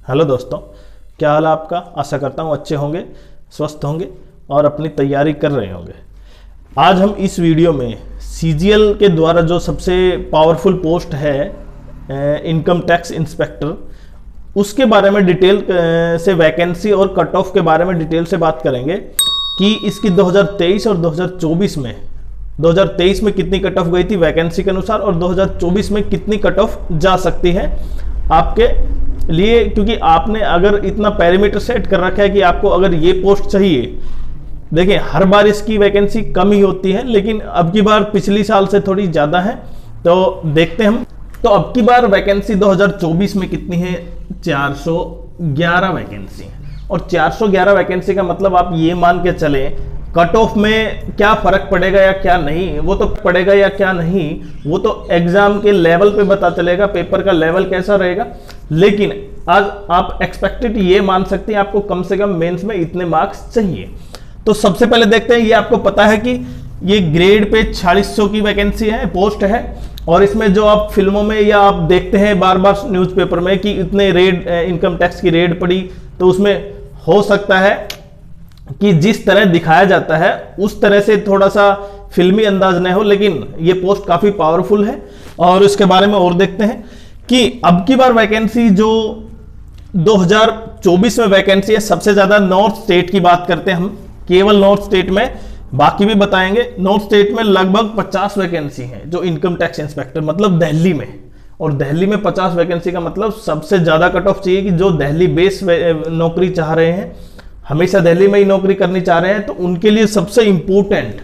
Hello दोस्तों, क्या हाल है आपका। आशा करता हूँ अच्छे होंगे, स्वस्थ होंगे और अपनी तैयारी कर रहे होंगे। आज हम इस वीडियो में सीजीएल के द्वारा जो सबसे पावरफुल पोस्ट है इनकम टैक्स इंस्पेक्टर, उसके बारे में डिटेल से वैकेंसी और कट ऑफ के बारे में डिटेल से बात करेंगे कि इसकी 2023 और 2023 में कितनी कट ऑफ गई थी वैकेंसी के अनुसार और 2024 में कितनी कट ऑफ जा सकती है आपके लिए। क्योंकि आपने अगर इतना पैरामीटर सेट कर रखा है कि आपको अगर ये पोस्ट चाहिए, देखिए हर बार इसकी वैकेंसी कम ही होती है, लेकिन अब की बार पिछली साल से थोड़ी ज़्यादा है, तो देखते हैं हम। तो अब की बार वैकेंसी 2024 में कितनी है? 411 वैकेंसी है। और 411 वैकेंसी का मतलब आप ये मान के चलें, कट ऑफ में क्या फर्क पड़ेगा या क्या नहीं, वो तो पड़ेगा या क्या नहीं, वो तो एग्जाम के लेवल पे पता चलेगा, पेपर का लेवल कैसा रहेगा। लेकिन आज आप एक्सपेक्टेड ये मान सकते हैं आपको कम से कम मेंस में इतने मार्क्स चाहिए। तो सबसे पहले देखते हैं, ये आपको पता है कि ये ग्रेड पे 4600 की वैकेंसी है, पोस्ट है। और इसमें जो आप फिल्मों में या आप देखते हैं बार बार न्यूज़पेपर में कि इतने रेड इनकम टैक्स की रेड पड़ी, तो उसमें हो सकता है कि जिस तरह दिखाया जाता है उस तरह से थोड़ा सा फिल्मी अंदाज न हो, लेकिन ये पोस्ट काफी पावरफुल है। और इसके बारे में और देखते हैं कि अब की बार वैकेंसी जो 2024 में वैकेंसी है, सबसे ज्यादा नॉर्थ स्टेट की बात करते हैं हम, केवल नॉर्थ स्टेट में, बाकी भी बताएंगे। नॉर्थ स्टेट में लगभग 50 वैकेंसी है जो इनकम टैक्स इंस्पेक्टर, मतलब दिल्ली में। और दिल्ली में 50 वैकेंसी का मतलब सबसे ज्यादा कट ऑफ चाहिए कि जो दिल्ली बेस नौकरी चाह रहे हैं, हमेशा दिल्ली में ही नौकरी करनी चाह रहे हैं, तो उनके लिए सबसे इंपॉर्टेंट।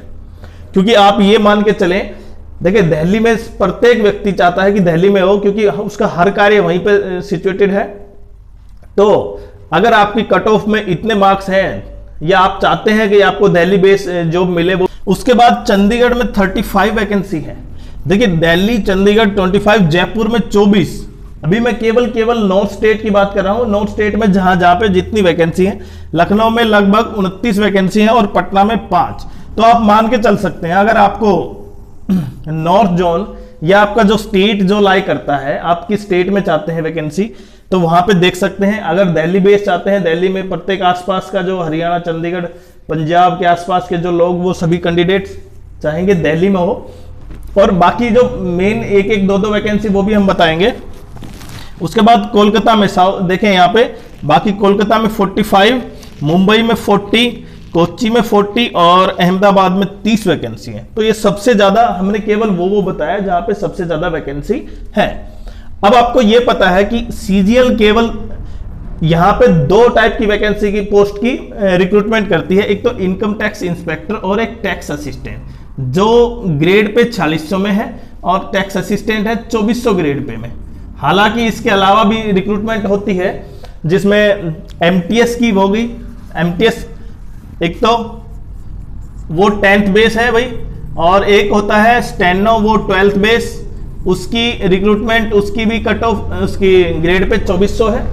क्योंकि आप ये मान के चलें, देखिए दिल्ली में प्रत्येक व्यक्ति चाहता है कि दिल्ली में हो, क्योंकि उसका हर कार्य वहीं पे सिचुएटेड है। तो अगर आपकी कट ऑफ में इतने मार्क्स हैं या आप चाहते हैं कि आपको दिल्ली बेस जॉब मिले, वो उसके बाद चंडीगढ़ में 35 वैकेंसी है। देखिए दिल्ली, चंडीगढ़ 25, जयपुर में 24। अभी मैं केवल नॉर्थ स्टेट की बात कर रहा हूं, नॉर्थ स्टेट में जहां पे जितनी वैकेंसी है। लखनऊ में लगभग 29 वैकेंसी है और पटना में 5। तो आप मान के चल सकते हैं, अगर आपको नॉर्थ जोन या आपका जो स्टेट जो लाई करता है, आपकी स्टेट में चाहते हैं वैकेंसी, तो वहां पे देख सकते हैं। अगर दिल्ली बेस चाहते हैं, दिल्ली में प्रत्येक आसपास का जो हरियाणा, चंडीगढ़, पंजाब के आसपास के जो लोग, वो सभी कैंडिडेट्स चाहेंगे दिल्ली में हो। और बाकी जो मेन एक दो वैकेंसी वो भी हम बताएंगे। उसके बाद कोलकाता में देखें यहाँ पे, बाकी कोलकाता में 45, मुंबई में 40, कोच्चि में 40 और अहमदाबाद में 30 वैकेंसी है। तो ये सबसे ज्यादा हमने केवल वो बताया जहां पे सबसे ज्यादा वैकेंसी है। अब आपको ये पता है कि सीजीएल केवल यहां पे 2 टाइप की वैकेंसी की पोस्ट की रिक्रूटमेंट करती है, एक तो इनकम टैक्स इंस्पेक्टर और एक टैक्स असिस्टेंट, जो ग्रेड पे 4600 में है और टैक्स असिस्टेंट है 2400 ग्रेड पे में। हालांकि इसके अलावा भी रिक्रूटमेंट होती है, जिसमें एमटीएस की होगी। एमटीएस एक तो वो 10th बेस है भाई, और एक होता है स्टेनो, वो 12th बेस, उसकी रिक्रूटमेंट, उसकी भी कट ऑफ, उसकी ग्रेड पे 2400 है।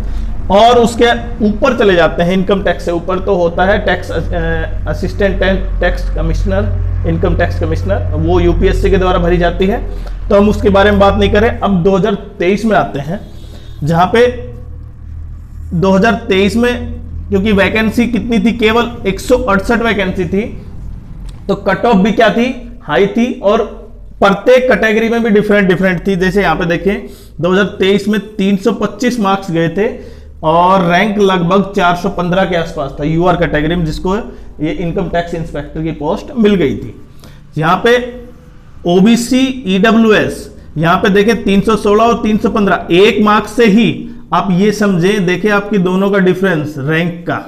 और उसके ऊपर चले जाते हैं, इनकम टैक्स से ऊपर तो होता है tax assistant tax commissioner, income tax commissioner, वो यूपीएससी के द्वारा भरी जाती है। तो हम उसके बारे में बात नहीं करें। अब 2023 में आते हैं, जहां पे 2023 में क्योंकि वैकेंसी कितनी थी, केवल 168 वैकेंसी थी, तो कट ऑफ भी क्या थी, हाई थी। और प्रत्येक कैटेगरी में भी डिफरेंट थी। जैसे यहां पे देखें, 2023 में 325 मार्क्स गए थे और रैंक लगभग 415 के आसपास था यूआर कैटेगरी में, जिसको ये इनकम टैक्स इंस्पेक्टर की पोस्ट मिल गई थी। यहां पे ओबीसी, ईडब्ल्यूएस, यहां पे देखें 316 और 315, 1 मार्क्स से ही आप ये समझें, देखें आपकी दोनों का डिफरेंस रैंक का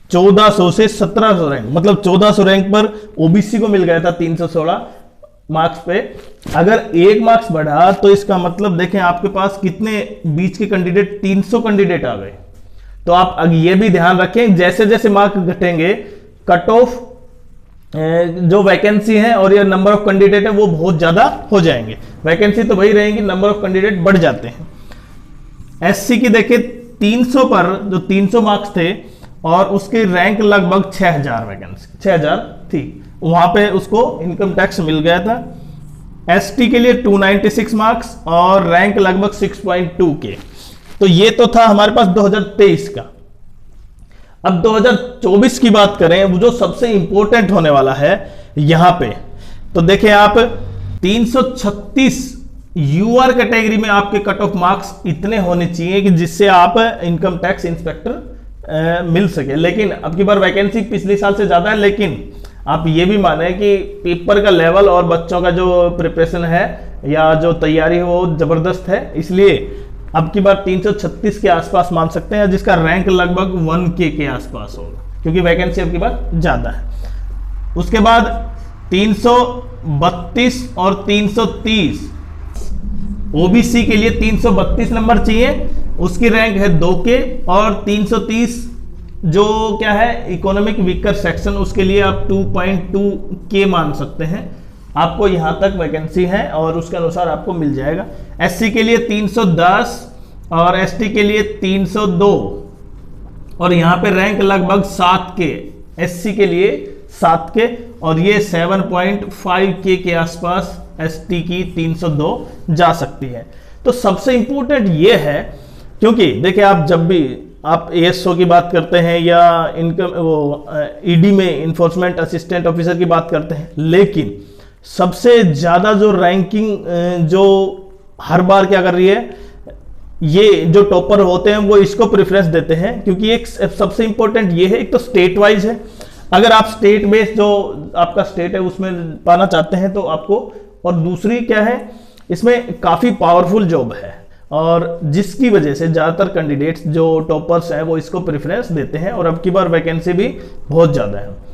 1400 से 1700 रैंक, मतलब 1400 रैंक पर ओबीसी को मिल गया था 316 मार्क्स पे। अगर 1 मार्क्स बढ़ा तो इसका मतलब देखें आपके पास कितने बीच के कैंडिडेट, 300 कैंडिडेट आ गए। तो आप ये भी ध्यान रखें, जैसे जैसे मार्क्स घटेंगे, कट ऑफ जो वैकेंसी है और ये नंबर ऑफ कैंडिडेट है वो बहुत ज्यादा हो जाएंगे। वैकेंसी तो वही रहेंगी, नंबर ऑफ कैंडिडेट बढ़ जाते हैं। एससी की देखिए 300 पर जो 300 मार्क्स थे और उसकी रैंक लगभग 6000 वैकेंसी 6000 थी, वहां पे उसको इनकम टैक्स मिल गया था। एसटी के लिए 296 मार्क्स और रैंक लगभग 6.2 के। तो ये तो था हमारे पास 2023 का। अब 2024 की बात करें, वो जो सबसे इंपॉर्टेंट होने वाला है यहां पे, तो देखें आप 336 यूआर कैटेगरी में आपके कट ऑफ मार्क्स इतने होने चाहिए कि जिससे आप इनकम टैक्स इंस्पेक्टर मिल सके। लेकिन अब की बार वैकेंसी पिछले साल से ज्यादा है, लेकिन आप ये भी माने कि पेपर का लेवल और बच्चों का जो प्रिपरेशन है या जो तैयारी है वो जबरदस्त है, इसलिए अब की बार 336 के आसपास मान सकते हैं, जिसका रैंक लगभग 1K के आसपास होगा, क्योंकि वैकेंसी अब की बार ज्यादा है। उसके बाद 332 और 330 ओबीसी के लिए 332 नंबर चाहिए, उसकी रैंक है 2K, और 330 जो क्या है इकोनॉमिक वीकर सेक्शन, उसके लिए आप 2.2K मान सकते हैं। आपको यहां तक वैकेंसी है और उसके अनुसार आपको मिल जाएगा। एससी के लिए 310 और एसटी के लिए 302, और यहां पे रैंक लगभग 7K, एससी के लिए 7K, और ये 7.5K के आसपास एसटी की 302 जा सकती है। तो सबसे इंपॉर्टेंट ये है, क्योंकि देखिए आप जब भी आप एएसओ की बात करते हैं या इनकम वो ईडी में इन्फोर्समेंट असिस्टेंट ऑफिसर की बात करते हैं, लेकिन सबसे ज्यादा जो रैंकिंग जो हर बार क्या कर रही है, ये जो टॉपर होते हैं वो इसको प्रेफरेंस देते हैं, क्योंकि एक सबसे इंपॉर्टेंट ये है, एक तो स्टेट वाइज है, अगर आप स्टेट बेस्ड जो आपका स्टेट है उसमें पाना चाहते हैं तो आपको, और दूसरी क्या है, इसमें काफी पावरफुल जॉब है, और जिसकी वजह से ज्यादातर कैंडिडेट्स जो टॉपर्स हैं वो इसको प्रेफरेंस देते हैं, और अब की बार वैकेंसी भी बहुत ज्यादा है।